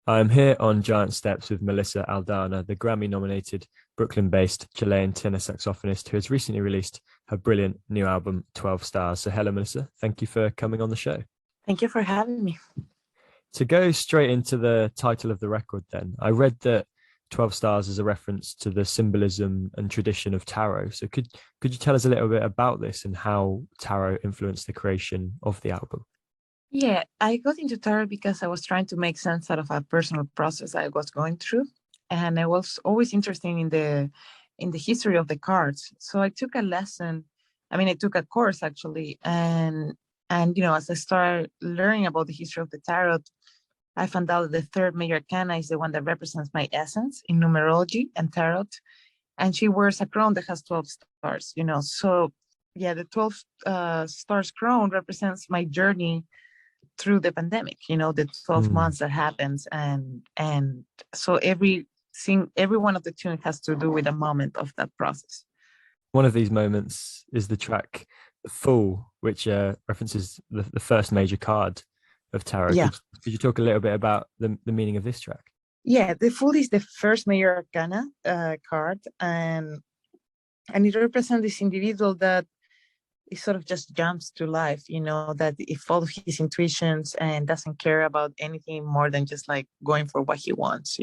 I'm here on Giant Steps with Melissa Aldana, the Grammy-nominated Brooklyn-based Chilean tenor saxophonist who has recently released her brilliant new album, 12 Stars. So hello, Melissa. Thank you for coming on the show. Thank you for having me. To go straight into the title of the record then, I read that 12 Stars is a reference to the symbolism and tradition of tarot. So could you tell us a little bit about this and how tarot influenced the creation of the album? Yeah, I got into tarot because I was trying to make sense out of a personal process I was going through, and I was always interested in the history of the cards. So I took a lesson. I mean, I took a course actually, and as I started learning about the history of the tarot, I found out that the third major arcana is the one that represents my essence in numerology and tarot, and she wears a crown that has 12 stars. So yeah, the 12 stars crown represents my journey through the pandemic, the 12 Hmm. months that happens, and so every one of the tune has to do with a moment of that process. One of these moments is the track "The Fool," which references the first major card of tarot. Yeah. Could you talk a little bit about the meaning of this track? Yeah, the fool is the first major arcana card, and it represents this individual that it sort of just jumps to life, that it follows his intuitions and doesn't care about anything more than just like going for what he wants,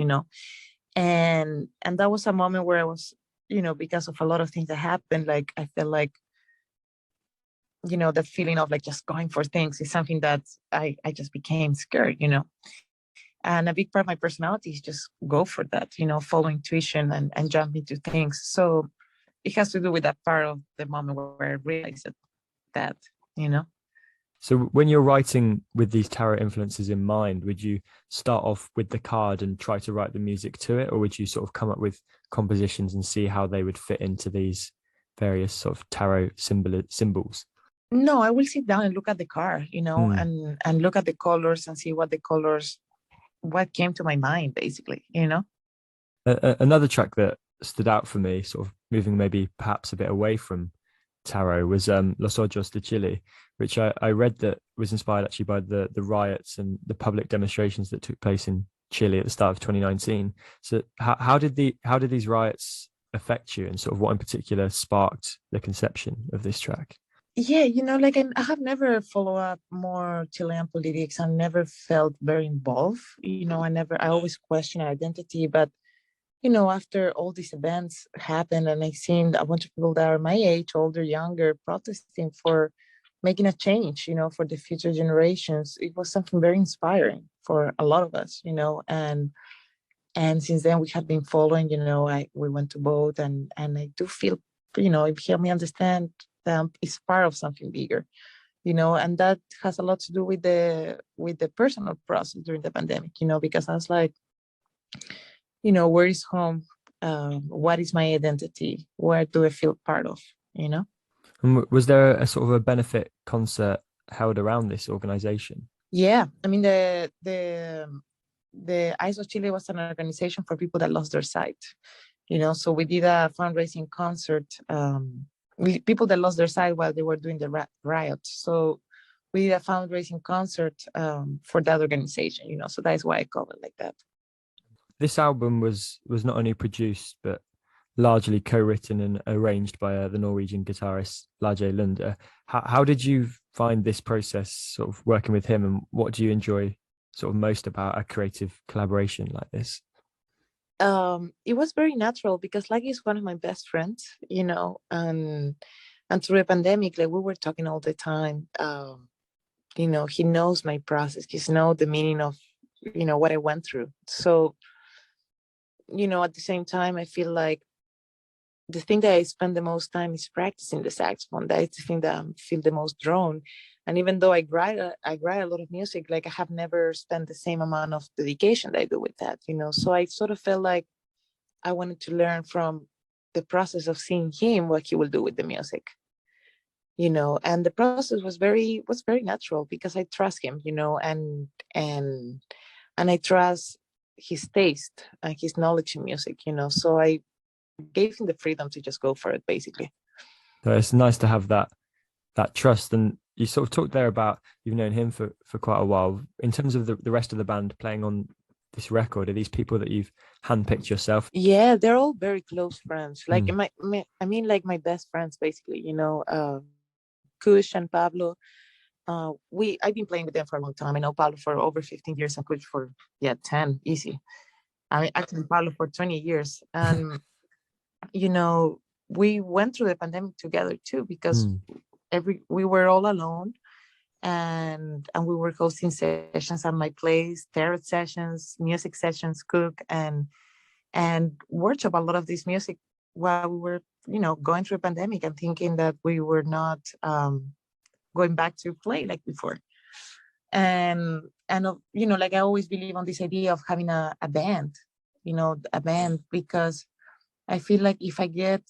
and that was a moment where I was, because of a lot of things that happened, like I felt like, the feeling of like just going for things is something that I just became scared, and a big part of my personality is just go for that, follow intuition and jump into things. So it has to do with that part of the moment where I realized that, you know. So when you're writing with these tarot influences in mind, would you start off with the card and try to write the music to it, or would you sort of come up with compositions and see how they would fit into these various sort of tarot symbols? No, I will sit down and look at the card, Hmm. and look at the colors and see what came to my mind, basically. Another track that stood out for me, sort of moving maybe perhaps a bit away from tarot, was Los Ojos de Chile, which I read that was inspired actually by the riots and the public demonstrations that took place in Chile at the start of 2019. So how did these riots affect you, and sort of what in particular sparked the conception of this track? Yeah, like I have never followed up more Chilean politics. I never felt very involved. I always question identity, but after all these events happened and I seen a bunch of people that are my age, older, younger, protesting for making a change, for the future generations, it was something very inspiring for a lot of us, and since then we have been following, we went to vote, and I do feel, it helped me understand that it's part of something bigger, and that has a lot to do with the personal process during the pandemic, because I was like, where is home? What is my identity? Where do I feel part of? You know? And was there a sort of a benefit concert held around this organization? Yeah. I mean, the Eyes of Chile was an organization for people that lost their sight. So we did a fundraising concert. People that lost their sight while they were doing the riot. So we did a fundraising concert for that organization. So that's why I call it like that. This album was not only produced but largely co-written and arranged by the Norwegian guitarist Lage Lunde. How did you find this process, sort of working with him, and what do you enjoy sort of most about a creative collaboration like this? It was very natural because like he's one of my best friends, and through the pandemic, like we were talking all the time. He knows my process. He knows the meaning of, what I went through. So, at the same time, I feel like the thing that I spend the most time is practicing the saxophone. That is the thing that I feel the most drawn. And even though I write a lot of music, like I have never spent the same amount of dedication that I do with that, So I sort of felt like I wanted to learn from the process of seeing him what he will do with the music, and the process was very natural because I trust him, and and I trust his taste and his knowledge in music, So I gave him the freedom to just go for it, basically. So it's nice to have that trust. And you sort of talked there about you've known him for quite a while. In terms of the rest of the band playing on this record? Are these people that you've handpicked yourself? Yeah, they're all very close friends. Like Mm. I mean, like my best friends, basically. Kush and Pablo. We I've been playing with them for a long time. I know Pablo for over 15 years and Kush for 10, easy. I actually Pablo for 20 years, and you know, we went through the pandemic together too because Mm. we were all alone, and we were hosting sessions at my place, tarot sessions, music sessions, cook and workshop a lot of this music while we were, going through a pandemic and thinking that we were not going back to play like before. And like I always believe on this idea of having a band, a band, because I feel like if I get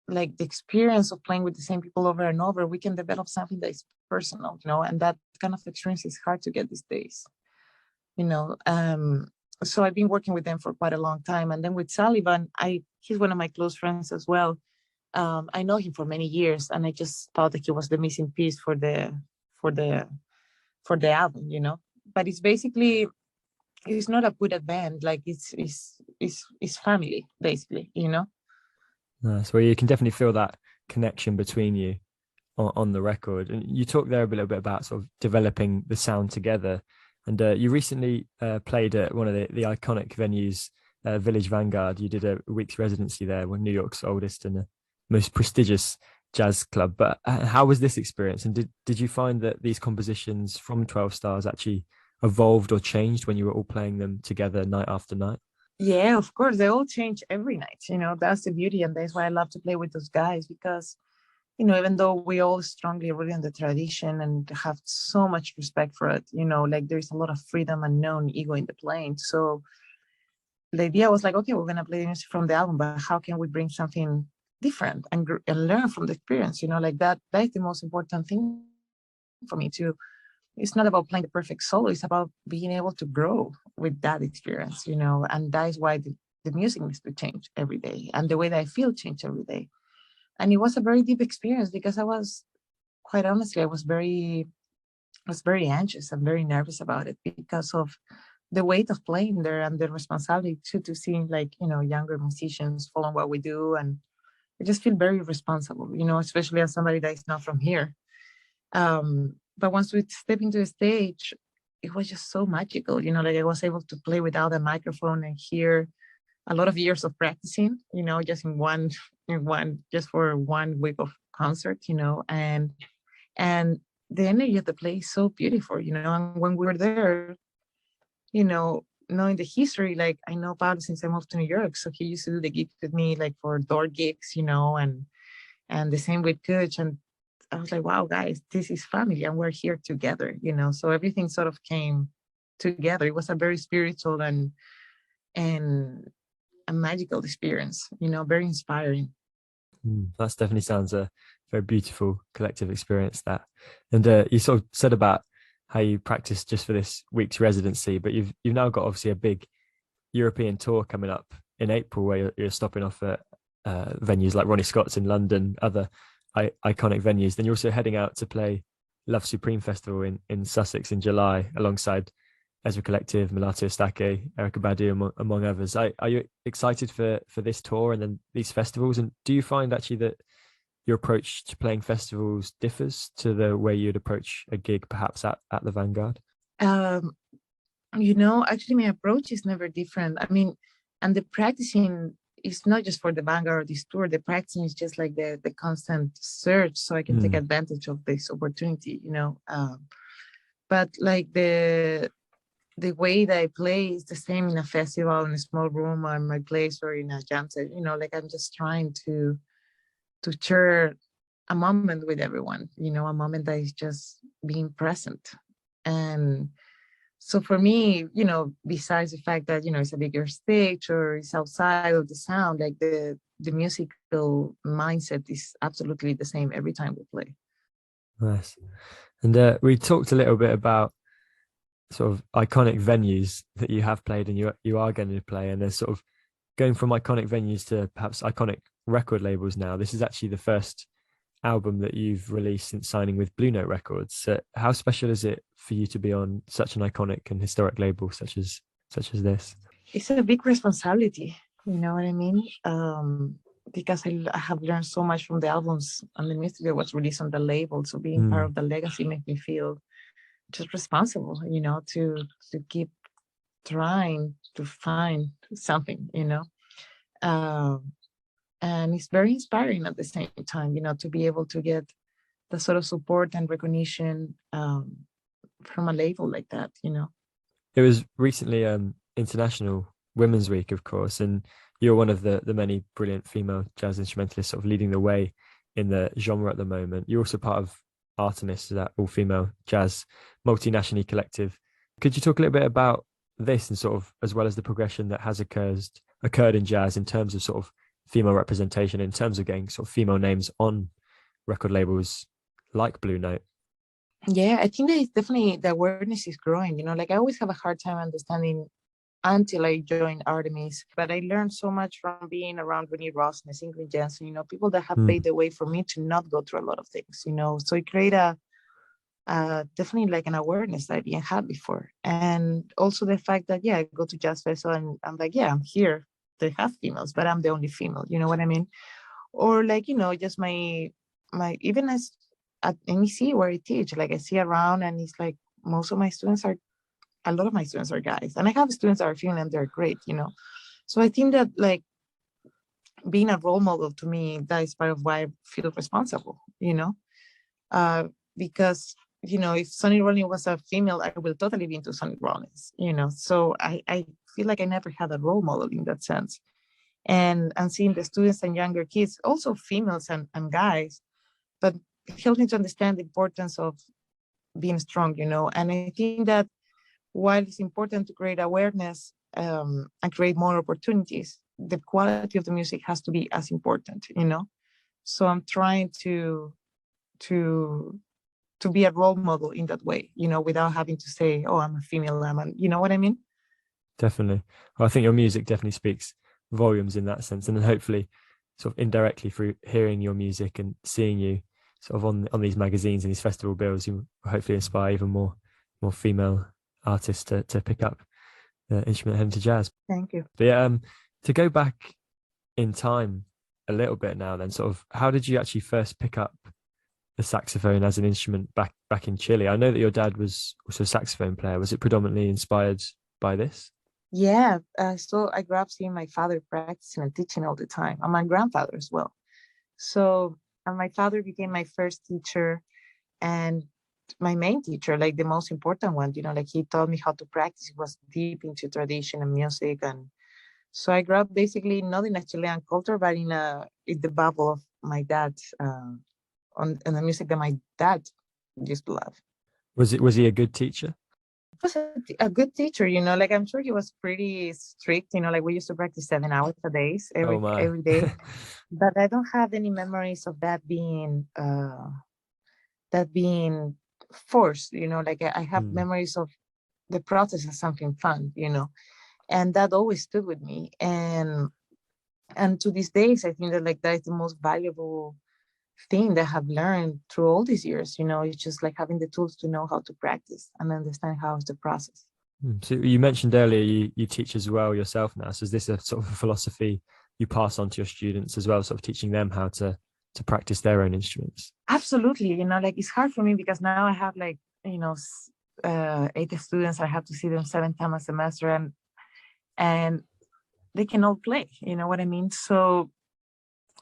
like the experience of playing with the same people over and over, we can develop something that is personal, and that kind of experience is hard to get these days, you know. So I've been working with them for quite a long time. And then with Sullivan, he's one of my close friends as well. I know him for many years, and I just thought that he was the missing piece for the for the album, But it's not a put band, like it's family, basically. Nice. Well, you can definitely feel that connection between you on the record. And you talked there a little bit about sort of developing the sound together. And you recently played at one of the iconic venues, Village Vanguard. You did a week's residency there, one New York's oldest and most prestigious jazz club. But how was this experience? And did you find that these compositions from 12 Stars actually evolved or changed when you were all playing them together night after night? Yeah, of course, they all change every night. That's the beauty, and that's why I love to play with those guys because even though we all strongly root in the tradition and have so much respect for it, like there's a lot of freedom and no ego in the playing. So the idea was like, okay, we're gonna play music from the album, but how can we bring something different and learn from the experience? Like that is the most important thing for me too. It's not about playing the perfect solo. It's about being able to grow with that experience, and that is why the music needs to change every day, and the way that I feel change every day. And it was a very deep experience because quite honestly, I was very anxious and very nervous about it because of the weight of playing there and the responsibility to see like, younger musicians following what we do. And I just feel very responsible, especially as somebody that is not from here. But once we step into the stage, it was just so magical, like I was able to play without a microphone and hear a lot of years of practicing, just just for 1 week of concert, and the energy of the place is so beautiful, and when we were there, knowing the history, like I know Pablo since I moved to New York, so he used to do the gigs with me, like for door gigs, and the same with Coach. And I was like, wow, guys, this is family and we're here together, so everything sort of came together. It was a very spiritual and a magical experience, very inspiring. That's definitely sounds a very beautiful collective experience, that. And you sort of said about how you practiced just for this week's residency, but you've now got obviously a big European tour coming up in April where you're stopping off at venues like Ronnie Scott's in London, other iconic venues. Then you're also heading out to play Love Supreme Festival in Sussex in July alongside Ezra Collective, Mulatto Stake, Erica Badu, among others. Are you excited for this tour and then these festivals? And do you find actually that your approach to playing festivals differs to the way you'd approach a gig perhaps at the Vanguard? Um, actually my approach is never different. I mean, and the practicing is not just for the Vanguard or this tour. The practicing is just like the constant search so I can take advantage of this opportunity, but like the way that I play is the same in a festival, in a small room, or in my place, or in a jam set. Like I'm just trying to share a moment with everyone. A moment that is just being present. And so for me, besides the fact that it's a bigger stage or it's outside of the sound, like the musical mindset is absolutely the same every time we play. Nice. And we talked a little bit about sort of iconic venues that you have played and you are going to play, and there's sort of going from iconic venues to perhaps iconic record labels now. This is actually the first album that you've released since signing with Blue Note Records. How special is it for you to be on such an iconic and historic label such as such as this? It's a big responsibility, you know what I mean? Because I have learned so much from the albums and the music that was released on the label. So being part Mm. of the legacy makes me feel just responsible, you know, to keep trying to find something, you know. Um, and it's very inspiring at the same time, you know, to be able to get the sort of support and recognition from a label like that, you know. It was recently International Women's Week, of course, and you're one of the many brilliant female jazz instrumentalists sort of leading the way in the genre at the moment. You're also part of Artemis, that all-female jazz multinational collective. Could you talk a little bit about this and sort of as well as the progression that has occurred in jazz in terms of sort of female representation, in terms of getting sort of female names on record labels like Blue Note? Yeah, I think that it's definitely the awareness is growing. You know, like I always have a hard time understanding until I joined Artemis, but I learned so much from being around Renee Ross and Ingrid Jensen, you know, people that have Mm. paved the way for me to not go through a lot of things, you know. So it created definitely like an awareness that I didn't have before. And also the fact that, yeah, I go to Jazz Festival and I'm like, yeah, I'm here. They have females, but I'm the only female, you know what I mean? Or like, you know, just my even as at MEC where I teach, like I see around and it's like most of my students are a lot of my students are guys. And I have students that are female and they're great, you know. So I think that like being a role model to me, that is part of why I feel responsible, you know. Because, you know, if Sonny Rollins was a female, I will totally be into Sonny Rollins, you know. So I feel like I never had a role model in that sense. And seeing the students and younger kids, also females and guys, but helping to understand the importance of being strong, you know. And I think that while it's important to create awareness and create more opportunities, the quality of the music has to be as important, you know. So I'm trying to to be a role model in that way, you know, without having to say, "Oh, I'm a female." You know what I mean? Definitely. Well, I think your music definitely speaks volumes in that sense. And then hopefully sort of indirectly through hearing your music and seeing you sort of on these magazines and these festival bills, you will hopefully inspire even more female artists to pick up the instrument heading to jazz. Thank you. But yeah, to go back in time a little bit now, then sort of how did you actually first pick up the saxophone as an instrument back in Chile? I know that your dad was also a saxophone player. Was it predominantly inspired by this? Yeah. So I grew up seeing my father practicing and teaching all the time, and my grandfather as well. So and my father became my first teacher and my main teacher, like the most important one, you know, like he taught me how to practice. He was deep into tradition and music. And so I grew up basically not in a Chilean culture, but in the bubble of my dad, on the music that my dad used to love. Was he a good teacher? He was a good teacher, you know, like I'm sure he was pretty strict, you know, like we used to practice 7 hours a day, Oh my. every day. But I don't have any memories of that being forced, you know, like I have Hmm. memories of the process as something fun, you know, and that always stood with me. And to these days, I think that like that is the most valuable thing that I have learned through all these years, you know. It's just like having the tools to know how to practice and understand how is the process. So you mentioned earlier you teach as well yourself now. So is this a sort of a philosophy you pass on to your students as well, sort of teaching them how to practice their own instruments? Absolutely, you know, like it's hard for me because now I have like, you know, 80 students. I have to see them 7 times a semester, and they can all play, you know what I mean? So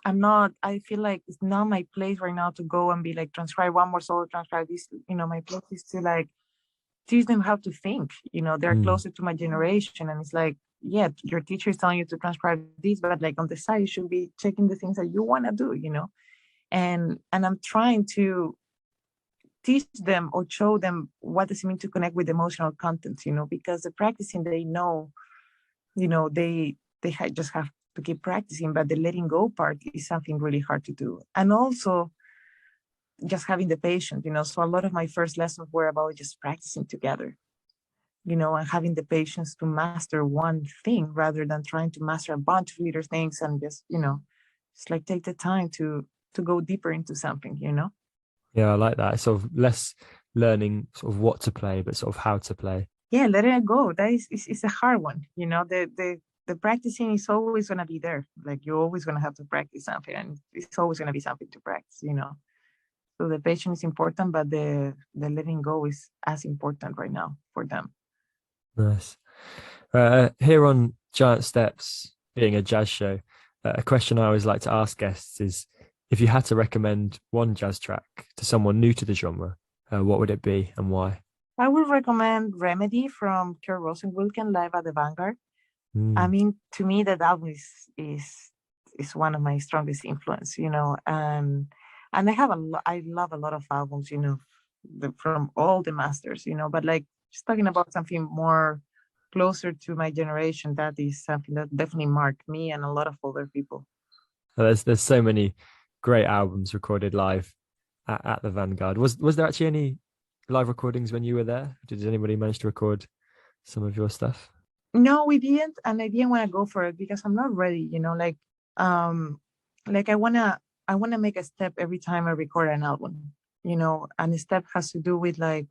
I feel like it's not my place right now to go and be like, transcribe one more solo, transcribe this, you know. My place is to like teach them how to think, you know. They're Mm. closer to my generation, and it's like, yeah, your teacher is telling you to transcribe this, but like on the side you should be checking the things that you want to do, you know. And I'm trying to teach them or show them what does it mean to connect with emotional content, you know, because the practicing, they know, you know, just have to keep practicing, but the letting go part is something really hard to do. And also just having the patience, you know. So a lot of my first lessons were about just practicing together, you know, and having the patience to master one thing rather than trying to master a bunch of little things. And just, you know, it's like take the time to go deeper into something, you know. Yeah, I like that. It's sort of less learning sort of what to play, but sort of how to play. yeah, letting it go. That is a hard one. The practicing is always gonna be there. Like you're always gonna have to practice something, and it's always gonna be something to practice. So the patience is important, but the letting go is as important right now for them. Nice. Here on Giant Steps, being a jazz show, a question I always like to ask guests is, if you had to recommend one jazz track to someone new to the genre, what would it be and why? I would recommend Remedy from Kurt Rosenwilken live at the Vanguard. I Mm. mean, to me, that album is one of my strongest influence. And I love a lot of albums, from all the masters. But like just talking about something more closer to my generation, that is something that definitely marked me and a lot of other people. There's so many great albums recorded live at the Vanguard. Was there actually any live recordings when you were there? Did anybody manage to record some of your stuff? No, we didn't, and I didn't want to go for it because I'm not ready. Um, like I wanna make a step every time I record an album. And the step has to do with like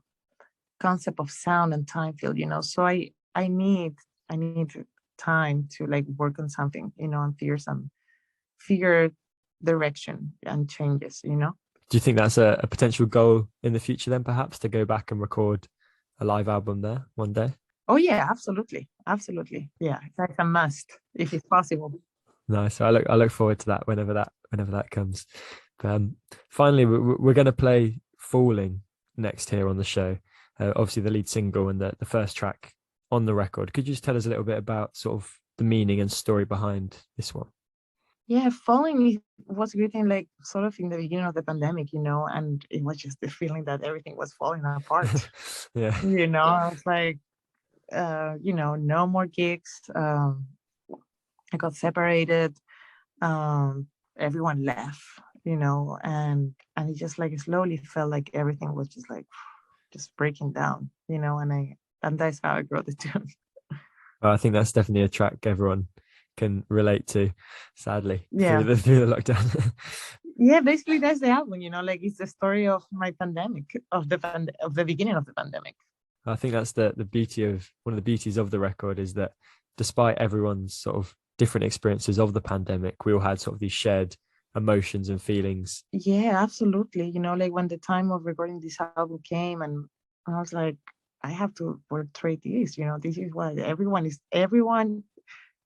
concept of sound and time field. So I need time to like work on something, and figure direction and changes. Do you think that's a potential goal in the future then, perhaps, to go back and record a live album there one day? Oh yeah, absolutely. Absolutely. Yeah, that's a must if it's possible. Nice. So I look forward to that whenever that comes. Finally, we're going to play "Falling" next here on the show. Obviously, the lead single and the first track on the record. Could you just tell us a little bit about sort of the meaning and story behind this one? Yeah, was written like sort of in the beginning of the pandemic, and it was just the feeling that everything was falling apart. Yeah. I was like, no more gigs. I got separated. Everyone left, and it just like slowly felt like everything was just like just breaking down, and that's how I wrote the tune. Well, I think that's definitely a track everyone can relate to, sadly, through Yeah. the lockdown. Yeah, basically that's the album, like it's the story of my pandemic, of the beginning of the pandemic. I think that's the beauty of one of the beauties of the record is that despite everyone's sort of different experiences of the pandemic, we all had sort of these shared emotions and feelings. Yeah, absolutely. Like when the time of recording this album came, and I was like, I have to portray this. This is what everyone,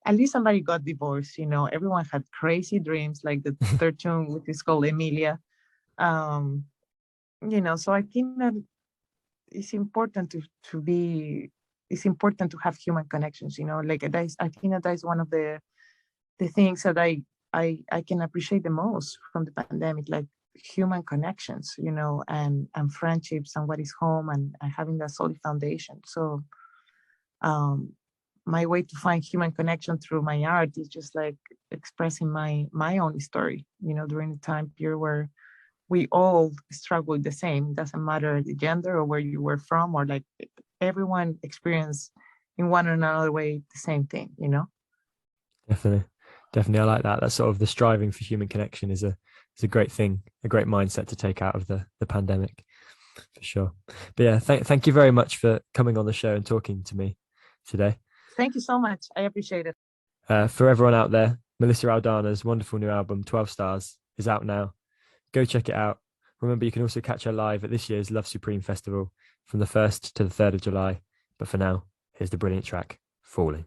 at least somebody got divorced. Everyone had crazy dreams, like the third tune, which is called Emilia. Um, so I think that it's important to be it's important to have human connections. Like I think that is one of the things that I can appreciate the most from the pandemic, like human connections, and friendships, and what is home, and having that solid foundation. So um my way to find human connection through my art is just like expressing my own story, during the time period where we all struggle with the same. Doesn't matter the gender or where you were from, or like everyone experience in one or another way the same thing. Definitely, definitely, I like that. That's sort of the striving for human connection is a great thing, a great mindset to take out of the pandemic, for sure. But yeah, thank you very much for coming on the show and talking to me today. Thank you so much. I appreciate it. For everyone out there, Melissa Aldana's wonderful new album, 12 Stars, is out now. Go check it out. Remember, you can also catch her live at this year's Love Supreme Festival from the 1st to the 3rd of July. But for now, here's the brilliant track, Falling.